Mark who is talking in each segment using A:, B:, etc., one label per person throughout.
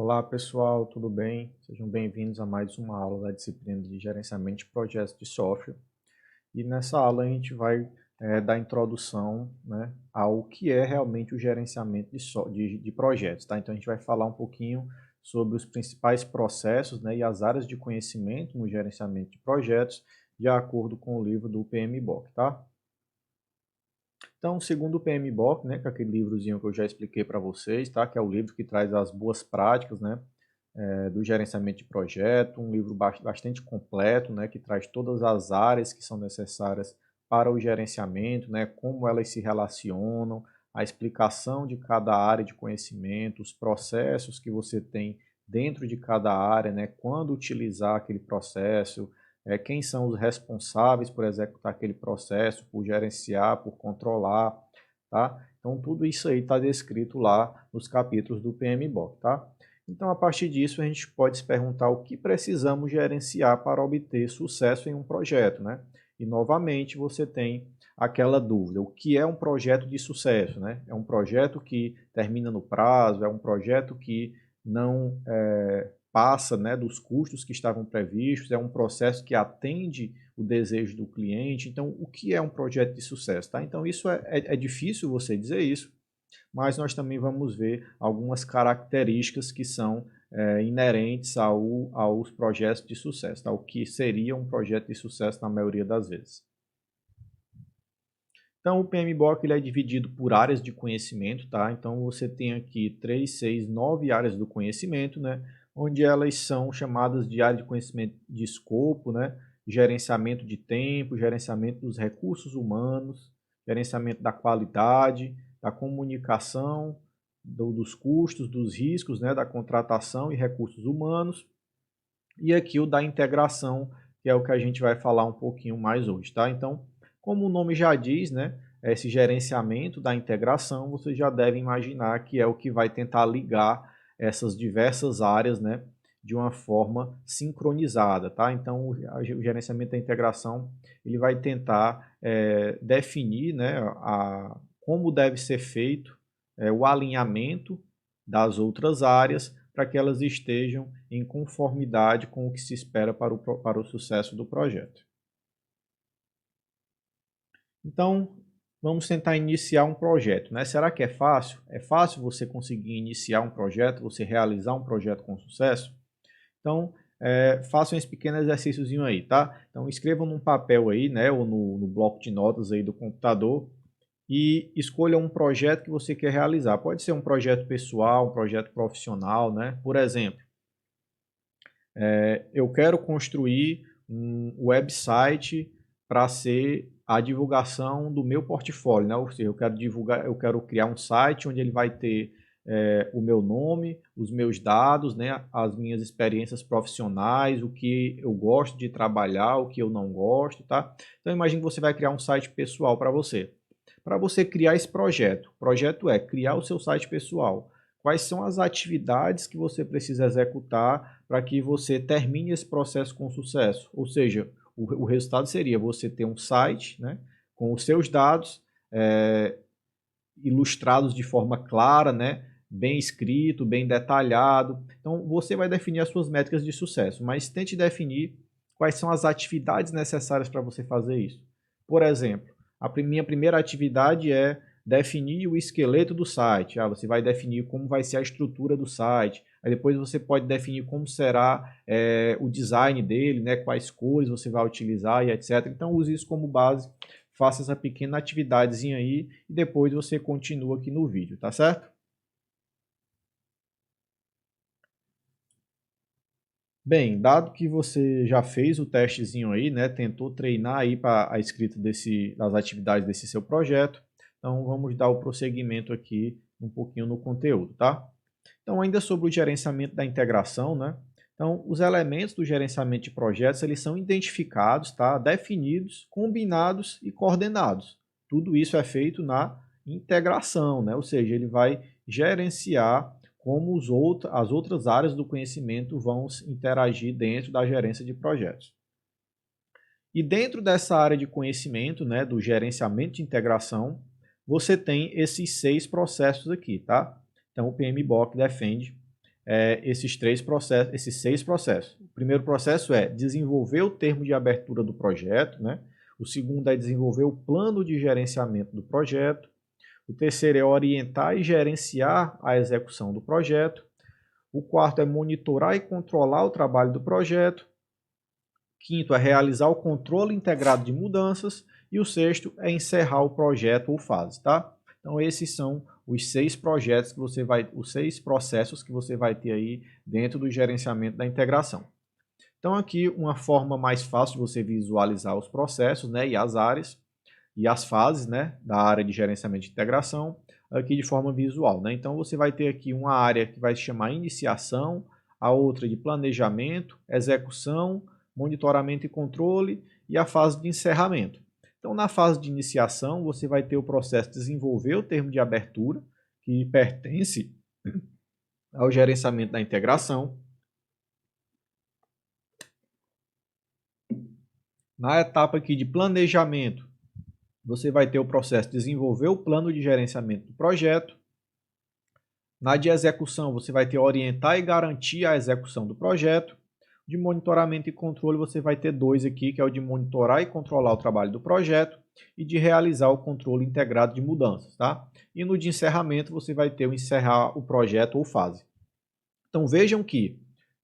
A: Olá pessoal, tudo bem? Sejam bem-vindos a mais uma aula da disciplina de Gerenciamento de Projetos de Software. E nessa aula a gente vai dar introdução, né, ao que é realmente o gerenciamento de projetos. Tá? Então a gente vai falar um pouquinho sobre os principais processos, né, e as áreas de conhecimento no gerenciamento de projetos, de acordo com o livro do PMBOK. Tá? Então, segundo o PMBOK, né, que é aquele livrozinho que eu já expliquei para vocês, tá, que é o livro que traz as boas práticas, né, do gerenciamento de projeto, um livro bastante completo, né, que traz todas as áreas que são necessárias para o gerenciamento, né, como elas se relacionam, a explicação de cada área de conhecimento, os processos que você tem dentro de cada área, né, quando utilizar aquele processo, quem são os responsáveis por executar aquele processo, por gerenciar, por controlar, tá? Então, tudo isso aí está descrito lá nos capítulos do PMBOK, tá? Então, a partir disso, a gente pode se perguntar o que precisamos gerenciar para obter sucesso em um projeto, né? E, novamente, você tem aquela dúvida, o que é um projeto de sucesso, né? É um projeto que termina no prazo, é um projeto que não passa, né, dos custos que estavam previstos, é um processo que atende o desejo do cliente. Então, o que é um projeto de sucesso? Tá? Então, isso é difícil você dizer isso, mas nós também vamos ver algumas características que são inerentes aos projetos de sucesso, tá? O que seria um projeto de sucesso na maioria das vezes. Então, o PMBOK ele é dividido por áreas de conhecimento, tá? Então, você tem aqui 3, 6, 9 áreas do conhecimento, né? Onde elas são chamadas de área de conhecimento de escopo, né? Gerenciamento de tempo, gerenciamento dos recursos humanos, gerenciamento da qualidade, da comunicação, dos custos, dos riscos, né? Da contratação e recursos humanos. E aqui o da integração, que é o que a gente vai falar um pouquinho mais hoje, tá? Então, como o nome já diz, né, esse gerenciamento da integração, você já deve imaginar que é o que vai tentar ligar essas diversas áreas, né, de uma forma sincronizada, tá? Então, o gerenciamento da integração, ele vai tentar definir, né, como deve ser feito o alinhamento das outras áreas para que elas estejam em conformidade com o que se espera para o sucesso do projeto. Então, vamos tentar iniciar um projeto, né? Será que é fácil? É fácil você conseguir iniciar um projeto, você realizar um projeto com sucesso? Então, façam esse pequeno exercíciozinho aí, tá? Então, escrevam num papel aí, né, ou no bloco de notas aí do computador e escolha um projeto que você quer realizar. Pode ser um projeto pessoal, um projeto profissional, né? Por exemplo, eu quero construir um website para ser a divulgação do meu portfólio, né? Ou seja, eu quero criar um site onde ele vai ter o meu nome, os meus dados, né? As minhas experiências profissionais, o que eu gosto de trabalhar, o que eu não gosto, tá? Então imagine que você vai criar um site pessoal para você. Para você criar esse projeto, o projeto é criar o seu site pessoal. Quais são as atividades que você precisa executar para que você termine esse processo com sucesso? Ou seja, o resultado seria você ter um site, né, com os seus dados ilustrados de forma clara, né, bem escrito, bem detalhado. Então, você vai definir as suas métricas de sucesso, mas tente definir quais são as atividades necessárias para você fazer isso. Por exemplo, a minha primeira atividade é definir o esqueleto do site. Você vai definir como vai ser a estrutura do site. Aí depois você pode definir como será o design dele, né, quais cores você vai utilizar e etc. Então use isso como base, faça essa pequena atividadezinha aí e depois você continua aqui no vídeo, tá certo? Bem, dado que você já fez o testezinho aí, né, tentou treinar aí para a escrita das atividades desse seu projeto, então vamos dar o prosseguimento aqui um pouquinho no conteúdo, tá? Então, ainda sobre o gerenciamento da integração, né? Então, os elementos do gerenciamento de projetos, eles são identificados, tá? Definidos, combinados e coordenados. Tudo isso é feito na integração, né? Ou seja, ele vai gerenciar como as outras áreas do conhecimento vão interagir dentro da gerência de projetos. E dentro dessa área de conhecimento, né, do gerenciamento de integração, você tem esses 6 processos aqui, tá? Então, o PMBOK defende esses seis processos. O primeiro processo é desenvolver o termo de abertura do projeto, né? O segundo é desenvolver o plano de gerenciamento do projeto. O terceiro é orientar e gerenciar a execução do projeto. O quarto é monitorar e controlar o trabalho do projeto. Quinto é realizar o controle integrado de mudanças. E o sexto é encerrar o projeto ou fase, tá? Então esses são os seis projetos que os seis processos que você vai ter aí dentro do gerenciamento da integração. Então aqui uma forma mais fácil de você visualizar os processos, né, e as áreas e as fases, né, da área de gerenciamento de integração, aqui de forma visual, né? Então você vai ter aqui uma área que vai se chamar iniciação, a outra de planejamento, execução, monitoramento e controle e a fase de encerramento. Então na fase de iniciação você vai ter o processo de desenvolver o termo de abertura, que pertence ao gerenciamento da integração. Na etapa aqui de planejamento, você vai ter o processo de desenvolver o plano de gerenciamento do projeto. Na de execução, você vai ter orientar e garantir a execução do projeto. De monitoramento e controle, você vai ter dois aqui, que é o de monitorar e controlar o trabalho do projeto e de realizar o controle integrado de mudanças, tá? E no de encerramento, você vai ter o encerrar o projeto ou fase. Então vejam que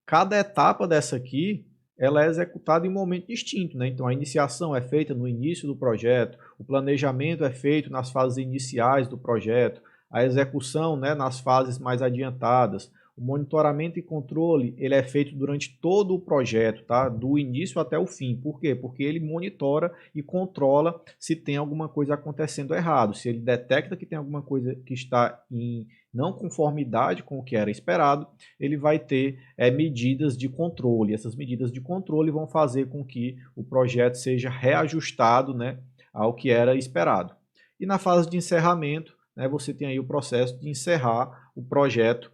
A: cada etapa dessa aqui, ela é executada em um momento distinto, né? Então a iniciação é feita no início do projeto, o planejamento é feito nas fases iniciais do projeto, a execução, né, nas fases mais adiantadas, o monitoramento e controle, ele é feito durante todo o projeto, tá? Do início até o fim. Por quê? Porque ele monitora e controla se tem alguma coisa acontecendo errado, se ele detecta que tem alguma coisa que está em não conformidade com o que era esperado, ele vai ter medidas de controle. Essas medidas de controle vão fazer com que o projeto seja reajustado, né, ao que era esperado. E na fase de encerramento, né, você tem aí o processo de encerrar o projeto.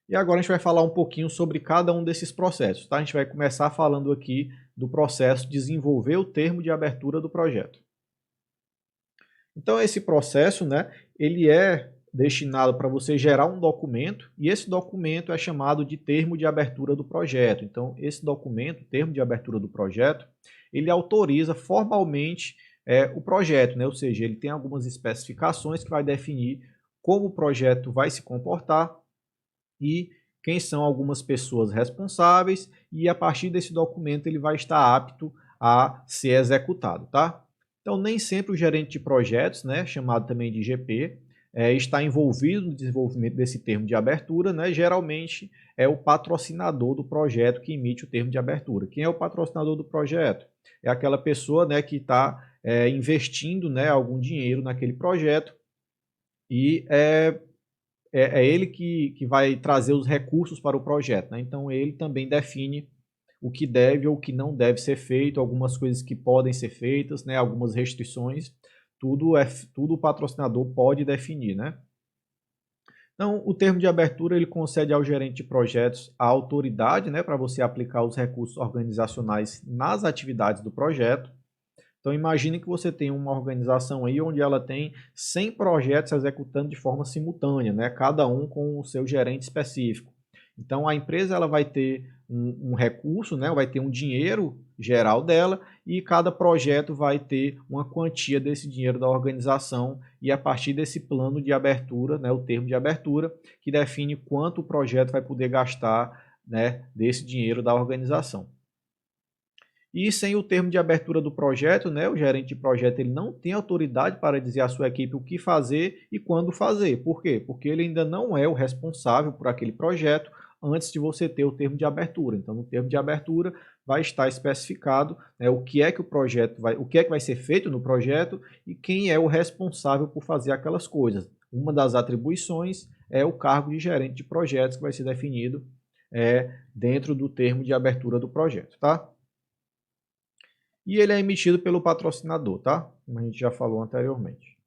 A: E agora a gente vai falar um pouquinho sobre cada um desses processos, tá? A gente vai começar falando aqui do processo de desenvolver o termo de abertura do projeto. Então esse processo, né, ele é destinado para você gerar um documento e esse documento é chamado de termo de abertura do projeto. Então esse documento, termo de abertura do projeto, ele autoriza formalmente o projeto, né? Ou seja, ele tem algumas especificações que vai definir como o projeto vai se comportar e quem são algumas pessoas responsáveis e a partir desse documento ele vai estar apto a ser executado, tá? Então nem sempre o gerente de projetos, né, chamado também de GP, está envolvido no desenvolvimento desse termo de abertura, né? Geralmente é o patrocinador do projeto que emite o termo de abertura. Quem é o patrocinador do projeto? É aquela pessoa, né, que está investindo, né, algum dinheiro naquele projeto e é ele que vai trazer os recursos para o projeto, né? Então ele também define o que deve ou o que não deve ser feito, algumas coisas que podem ser feitas, né? Algumas restrições, tudo o patrocinador pode definir, né? Então o termo de abertura ele concede ao gerente de projetos a autoridade, né, para você aplicar os recursos organizacionais nas atividades do projeto. Então imagine que você tem uma organização aí onde ela tem 100 projetos executando de forma simultânea, né? Cada um com o seu gerente específico. Então a empresa ela vai ter um recurso, né? Vai ter um dinheiro geral dela e cada projeto vai ter uma quantia desse dinheiro da organização e a partir desse plano de abertura, né? O termo de abertura, que define quanto o projeto vai poder gastar, né? Desse dinheiro da organização. E sem o termo de abertura do projeto, né, o gerente de projeto ele não tem autoridade para dizer à sua equipe o que fazer e quando fazer. Por quê? Porque ele ainda não é o responsável por aquele projeto antes de você ter o termo de abertura. Então, no termo de abertura vai estar especificado, né, o que é que o que é que vai ser feito no projeto e quem é o responsável por fazer aquelas coisas. Uma das atribuições é o cargo de gerente de projetos que vai ser definido dentro do termo de abertura do projeto, tá? E ele é emitido pelo patrocinador, tá? Como a gente já falou anteriormente.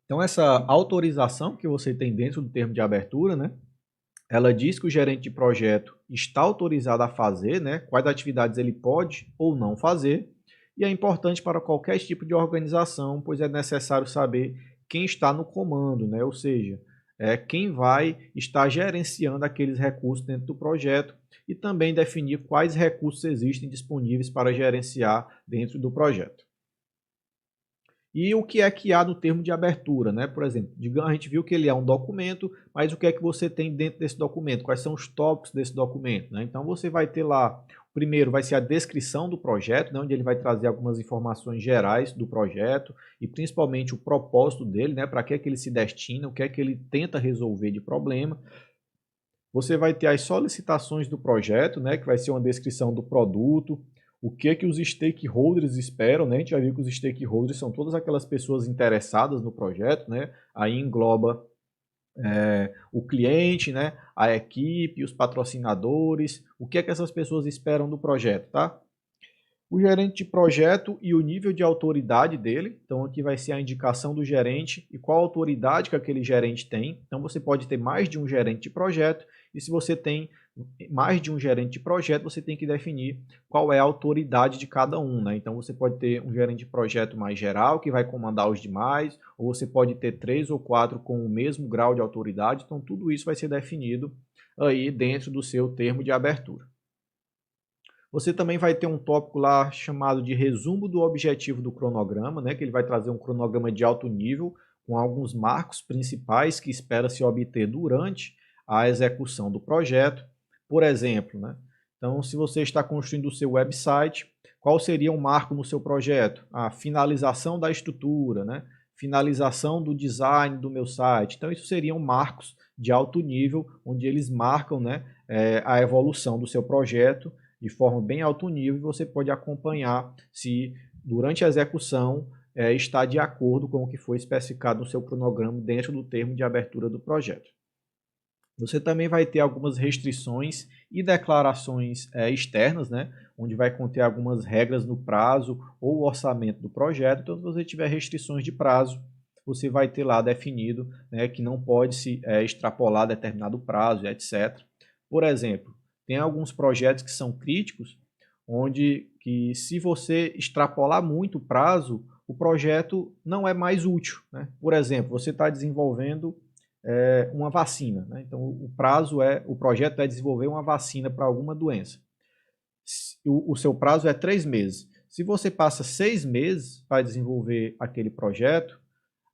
A: Então essa autorização que você tem dentro do termo de abertura, né? Ela diz que o gerente de projeto está autorizado a fazer, né? Quais atividades ele pode ou não fazer. e é importante para qualquer tipo de organização, pois é necessário saber quem está no comando, né? Ou seja, quem vai estar gerenciando aqueles recursos dentro do projeto e também definir quais recursos existem disponíveis para gerenciar dentro do projeto. E o que é que há no termo de abertura, né? Por exemplo, digamos, a gente viu que ele é um documento, mas o que é que você tem dentro desse documento? Quais são os tópicos desse documento, né? Então você vai ter lá, primeiro vai ser a descrição do projeto, né? Onde ele vai trazer algumas informações gerais do projeto e principalmente o propósito dele, né? Para que é que ele se destina, o que é que ele tenta resolver de problema. Você vai ter as solicitações do projeto, né, que vai ser uma descrição do produto, o que é que os stakeholders esperam, né? A gente já viu que os stakeholders são todas aquelas pessoas interessadas no projeto, né? Aí engloba o cliente, né, a equipe, os patrocinadores, o que é que essas pessoas esperam do projeto, tá? O gerente de projeto e o nível de autoridade dele. Então, aqui vai ser a indicação do gerente e qual autoridade que aquele gerente tem. Então, você pode ter mais de um gerente de projeto e se você tem mais de um gerente de projeto, você tem que definir qual é a autoridade de cada um, né? Então, você pode ter um gerente de projeto mais geral, que vai comandar os demais, ou você pode ter 3 ou 4 com o mesmo grau de autoridade. Então, tudo isso vai ser definido aí dentro do seu termo de abertura. Você também vai ter um tópico lá chamado de resumo do objetivo do cronograma, né, que ele vai trazer um cronograma de alto nível com alguns marcos principais que espera se obter durante a execução do projeto. Por exemplo, né, então se você está construindo o seu website, qual seria um marco no seu projeto? A finalização da estrutura, né, finalização do design do meu site. Então isso seriam marcos de alto nível, onde eles marcam, né, a evolução do seu projeto de forma bem alto nível e você pode acompanhar se durante a execução está de acordo com o que foi especificado no seu cronograma dentro do termo de abertura do projeto. Você também vai ter algumas restrições e declarações externas, né, onde vai conter algumas regras no prazo ou orçamento do projeto. Então, se você tiver restrições de prazo, você vai ter lá definido, né, que não pode se extrapolar determinado prazo, etc. Por exemplo, tem alguns projetos que são críticos, onde que se você extrapolar muito o prazo, o projeto não é mais útil, né? Por exemplo, você está desenvolvendo uma vacina, né? Então o projeto é desenvolver uma vacina para alguma doença. O seu prazo é 3 meses. Se você passa 6 meses para desenvolver aquele projeto,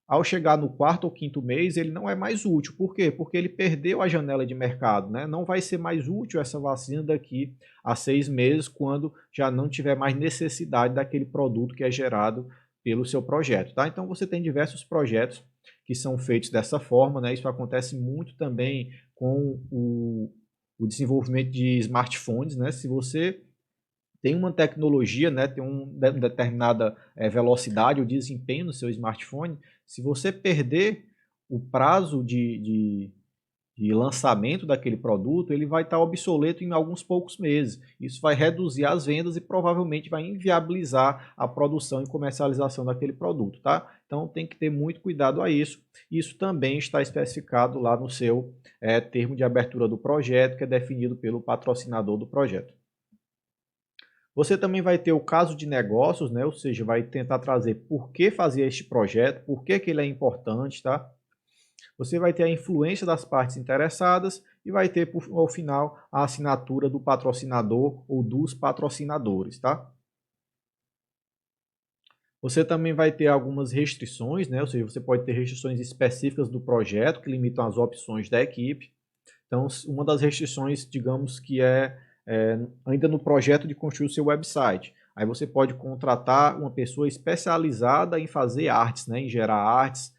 A: ao chegar no quarto ou quinto mês, ele não é mais útil. Por quê? Porque ele perdeu a janela de mercado, né? Não vai ser mais útil essa vacina daqui a 6 meses, quando já não tiver mais necessidade daquele produto que é gerado pelo seu projeto, tá? Então você tem diversos projetos que são feitos dessa forma, né? Isso acontece muito também com o desenvolvimento de smartphones, né? Se você tem uma tecnologia, né, tem uma determinada velocidade ou desempenho no seu smartphone, se você perder o prazo de lançamento daquele produto, ele vai estar obsoleto em alguns poucos meses. Isso vai reduzir as vendas e provavelmente vai inviabilizar a produção e comercialização daquele produto, tá? Então tem que ter muito cuidado a isso. Isso também está especificado lá no seu termo de abertura do projeto, que é definido pelo patrocinador do projeto. Você também vai ter o caso de negócios, né? Ou seja, vai tentar trazer por que fazer este projeto, por que ele é importante, tá? Você vai ter a influência das partes interessadas e vai ter, ao final, a assinatura do patrocinador ou dos patrocinadores, tá? Você também vai ter algumas restrições, né? Ou seja, você pode ter restrições específicas do projeto que limitam as opções da equipe. Então, uma das restrições, digamos que ainda no projeto de construir o seu website. Aí você pode contratar uma pessoa especializada em fazer artes, né, em gerar artes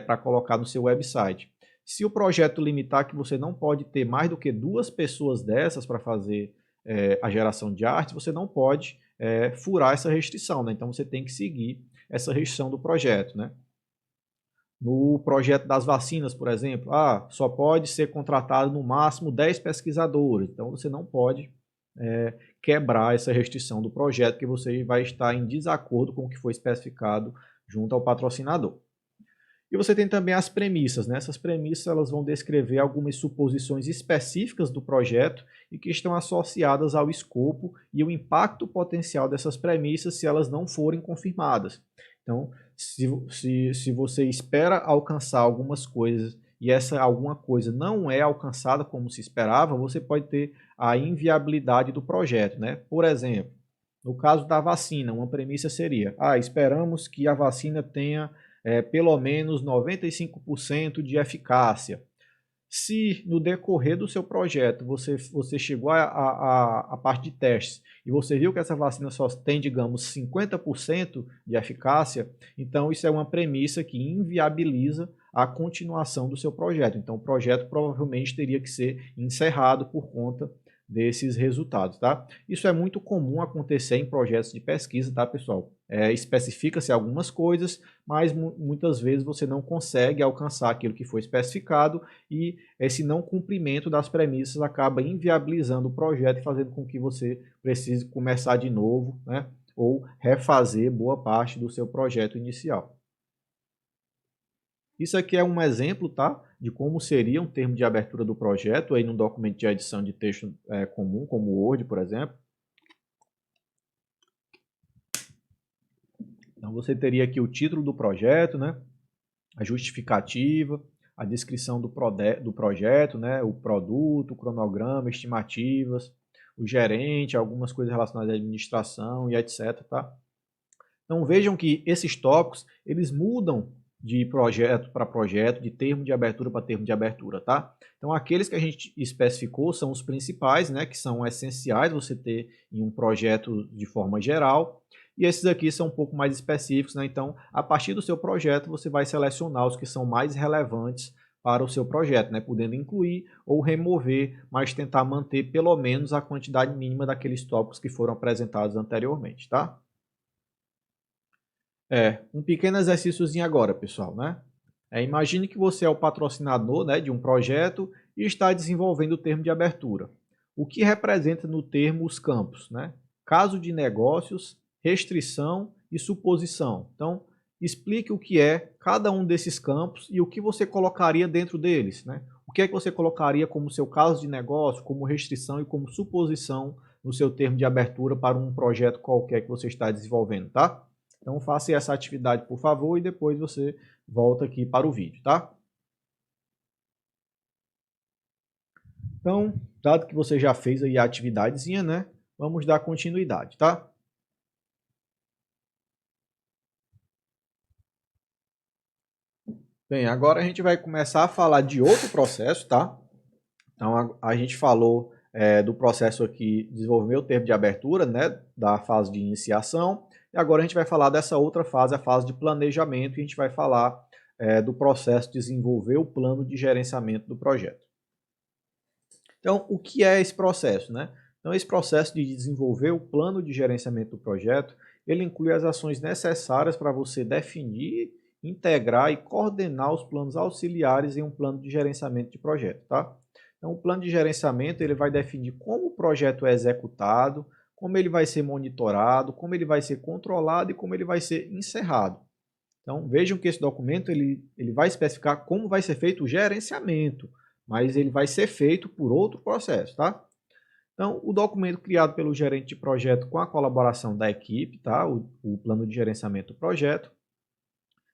A: para colocar no seu website. Se o projeto limitar que você não pode ter mais do que 2 pessoas dessas para fazer a geração de artes, você não pode furar essa restrição, né? Então você tem que seguir essa restrição do projeto, né? No projeto das vacinas, por exemplo, só pode ser contratado no máximo 10 pesquisadores. Então você não pode quebrar essa restrição do projeto, que você vai estar em desacordo com o que foi especificado junto ao patrocinador. E você tem também as premissas, né? Essas premissas elas vão descrever algumas suposições específicas do projeto e que estão associadas ao escopo e o impacto potencial dessas premissas se elas não forem confirmadas. Então, se você espera alcançar algumas coisas e essa alguma coisa não é alcançada como se esperava, você pode ter a inviabilidade do projeto, né? Por exemplo, no caso da vacina, uma premissa seria: esperamos que a vacina tenha pelo menos 95% de eficácia. Se no decorrer do seu projeto você chegou à parte de testes e você viu que essa vacina só tem, digamos, 50% de eficácia, então isso é uma premissa que inviabiliza a continuação do seu projeto. Então o projeto provavelmente teria que ser encerrado por conta desses resultados, tá? Isso é muito comum acontecer em projetos de pesquisa, tá, pessoal? Especifica-se algumas coisas, mas muitas vezes você não consegue alcançar aquilo que foi especificado e esse não cumprimento das premissas acaba inviabilizando o projeto e fazendo com que você precise começar de novo, né? Ou refazer boa parte do seu projeto inicial. Isso aqui é um exemplo, tá, de como seria um termo de abertura do projeto aí num documento de edição de texto comum, como o Word, por exemplo. Então você teria aqui o título do projeto, né, a justificativa, a descrição do projeto, né, o produto, o cronograma, estimativas, o gerente, algumas coisas relacionadas à administração e etc, tá? Então vejam que esses tópicos, eles mudam de projeto para projeto, de termo de abertura para termo de abertura, tá? Então aqueles que a gente especificou são os principais, né, que são essenciais você ter em um projeto de forma geral, e esses aqui são um pouco mais específicos, né? Então, a partir do seu projeto, você vai selecionar os que são mais relevantes para o seu projeto, né? Podendo incluir ou remover, mas tentar manter pelo menos a quantidade mínima daqueles tópicos que foram apresentados anteriormente, tá? Um pequeno exercíciozinho agora, pessoal, né? Imagine que você é o patrocinador, né, de um projeto e está desenvolvendo o termo de abertura. O que representa no termo os campos, né? Caso de negócios, restrição e suposição. Então, explique o que é cada um desses campos e o que você colocaria dentro deles, né? O que é que você colocaria como seu caso de negócio, como restrição e como suposição no seu termo de abertura para um projeto qualquer que você está desenvolvendo, tá? Então faça essa atividade, por favor, e depois você volta aqui para o vídeo, tá? Então, dado que você já fez aí a atividadezinha, né? Vamos dar continuidade, tá? Bem, agora a gente vai começar a falar de outro processo, tá? Então, a gente falou do processo aqui, desenvolver o termo de abertura, né? Da fase de iniciação. E agora a gente vai falar dessa outra fase, a fase de planejamento, e a gente vai falar do processo de desenvolver o plano de gerenciamento do projeto. Então, o que é esse processo, né? Então, esse processo de desenvolver o plano de gerenciamento do projeto, ele inclui as ações necessárias para você definir, integrar e coordenar os planos auxiliares em um plano de gerenciamento de projeto, tá? Então, o plano de gerenciamento, ele vai definir como o projeto é executado, como ele vai ser monitorado, como ele vai ser controlado e como ele vai ser encerrado. Então, vejam que esse documento ele vai especificar como vai ser feito o gerenciamento, mas ele vai ser feito por outro processo, tá? Então, o documento criado pelo gerente de projeto com a colaboração da equipe, tá? O plano de gerenciamento do projeto.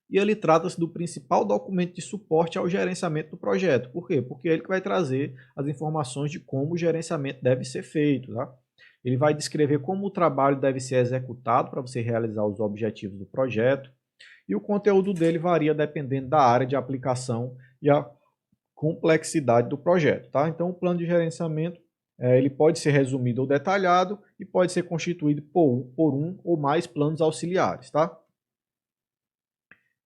A: E ele trata-se do principal documento de suporte ao gerenciamento do projeto. Por quê? Porque é ele que vai trazer as informações de como o gerenciamento deve ser feito, tá? Ele vai descrever como o trabalho deve ser executado para você realizar os objetivos do projeto. E o conteúdo dele varia dependendo da área de aplicação e a complexidade do projeto, tá? Então, o plano de gerenciamento ele pode ser resumido ou detalhado e pode ser constituído por um ou mais planos auxiliares, tá?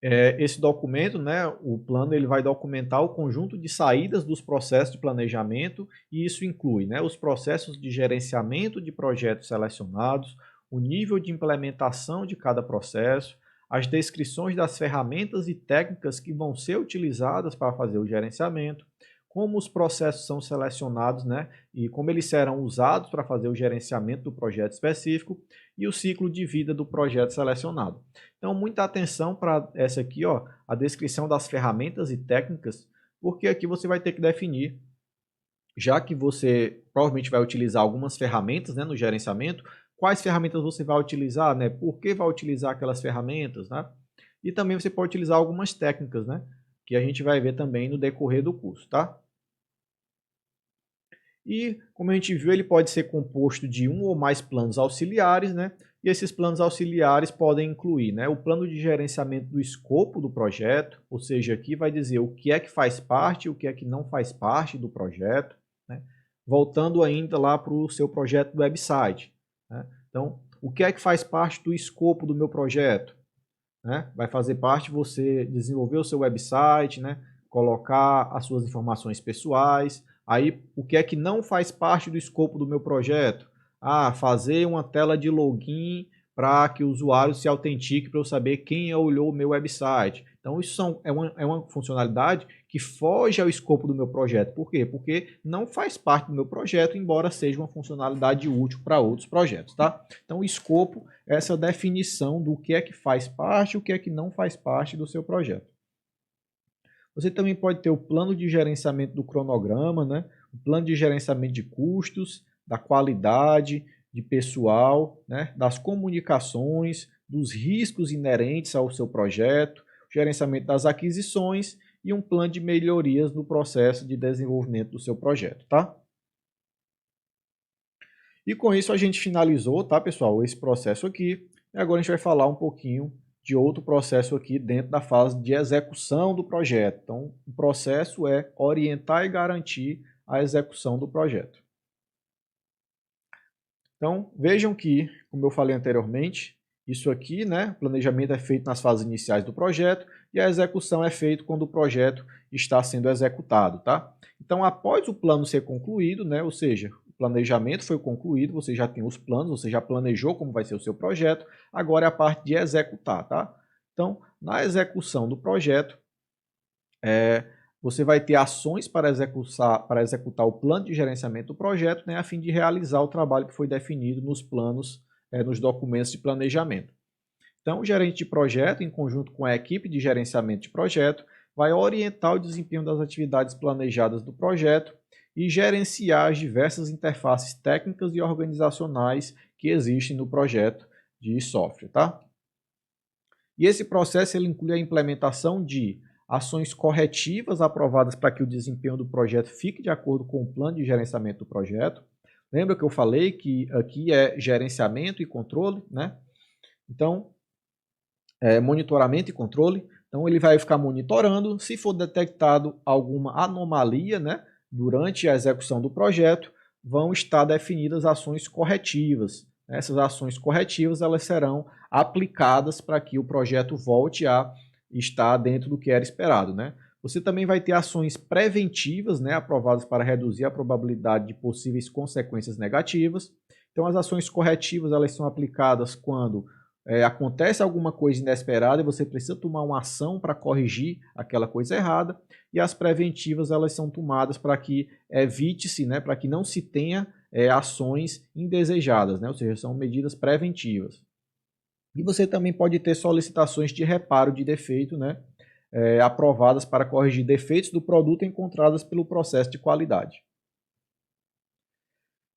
A: Esse documento, né, o plano, ele vai documentar o conjunto de saídas dos processos de planejamento e isso inclui, né, os processos de gerenciamento de projetos selecionados, o nível de implementação de cada processo, as descrições das ferramentas e técnicas que vão ser utilizadas para fazer o gerenciamento, como os processos são selecionados, né, e como eles serão usados para fazer o gerenciamento do projeto específico e o ciclo de vida do projeto selecionado. Então, muita atenção para essa aqui, ó, a descrição das ferramentas e técnicas, porque aqui você vai ter que definir, já que você provavelmente vai utilizar algumas ferramentas, né, no gerenciamento, quais ferramentas você vai utilizar, né, por que vai utilizar aquelas ferramentas, né, e também você pode utilizar algumas técnicas, né, que a gente vai ver também no decorrer do curso, tá? E, como a gente viu, ele pode ser composto de um ou mais planos auxiliares, né? E esses planos auxiliares podem incluir, né, o plano de gerenciamento do escopo do projeto, ou seja, aqui vai dizer o que é que faz parte e o que é que não faz parte do projeto, né? Voltando ainda lá para o seu projeto do website, né? Então, o que é que faz parte do escopo do meu projeto? Né? Vai fazer parte você desenvolver o seu website, né? Colocar as suas informações pessoais. Aí, o que é que não faz parte do escopo do meu projeto? Ah, fazer uma tela de login para que o usuário se autentique para eu saber quem olhou o meu website. Então, isso é uma funcionalidade que foge ao escopo do meu projeto. Por quê? Porque não faz parte do meu projeto, embora seja uma funcionalidade útil para outros projetos, tá? Então, o escopo é essa definição do que é que faz parte e o que é que não faz parte do seu projeto. Você também pode ter o plano de gerenciamento do cronograma, né? O plano de gerenciamento de custos, da qualidade, de pessoal, né? Das comunicações, dos riscos inerentes ao seu projeto, gerenciamento das aquisições e um plano de melhorias no processo de desenvolvimento do seu projeto, tá? E com isso a gente finalizou, tá, pessoal, esse processo aqui. E agora a gente vai falar um pouquinho de outro processo aqui dentro da fase de execução do projeto. Então, o processo é orientar e garantir a execução do projeto. Então, vejam que, como eu falei anteriormente, isso aqui, né, o planejamento é feito nas fases iniciais do projeto e a execução é feita quando o projeto está sendo executado, tá? Então, após o plano ser concluído, né, ou seja, o planejamento foi concluído, você já tem os planos, você já planejou como vai ser o seu projeto, agora é a parte de executar, tá? Então, na execução do projeto, você vai ter ações para executar o plano de gerenciamento do projeto, né, a fim de realizar o trabalho que foi definido nos planos, nos documentos de planejamento. Então, o gerente de projeto, em conjunto com a equipe de gerenciamento de projeto, vai orientar o desempenho das atividades planejadas do projeto e gerenciar as diversas interfaces técnicas e organizacionais que existem no projeto de software, tá? E esse processo ele inclui a implementação de ações corretivas aprovadas para que o desempenho do projeto fique de acordo com o plano de gerenciamento do projeto. Lembra que eu falei que aqui é gerenciamento e controle, né? Então, monitoramento e controle. Então, ele vai ficar monitorando. Se for detectado alguma anomalia, né, durante a execução do projeto, vão estar definidas ações corretivas. Essas ações corretivas elas serão aplicadas para que o projeto volte a estar dentro do que era esperado, né? Você também vai ter ações preventivas, né, aprovadas para reduzir a probabilidade de possíveis consequências negativas. Então, as ações corretivas elas são aplicadas quando acontece alguma coisa inesperada e você precisa tomar uma ação para corrigir aquela coisa errada. E as preventivas elas são tomadas para que evite-se, né, para que não se tenha ações indesejadas, né, ou seja, são medidas preventivas. E você também pode ter solicitações de reparo de defeito, né, aprovadas para corrigir defeitos do produto encontrados pelo processo de qualidade.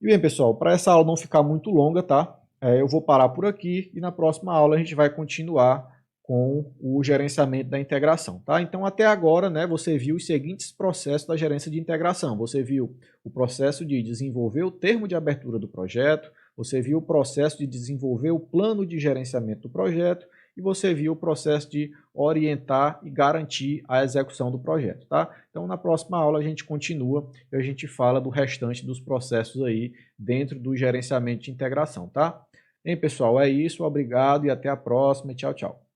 A: E bem, pessoal, para essa aula não ficar muito longa, tá? Eu vou parar por aqui e na próxima aula a gente vai continuar com o gerenciamento da integração, tá? Então, até agora, né, você viu os seguintes processos da gerência de integração. Você viu o processo de desenvolver o termo de abertura do projeto, você viu o processo de desenvolver o plano de gerenciamento do projeto e você viu o processo de orientar e garantir a execução do projeto, tá? Então, na próxima aula a gente continua e a gente fala do restante dos processos aí dentro do gerenciamento de integração, tá? Bem, pessoal, é isso. Obrigado e até a próxima. Tchau, tchau.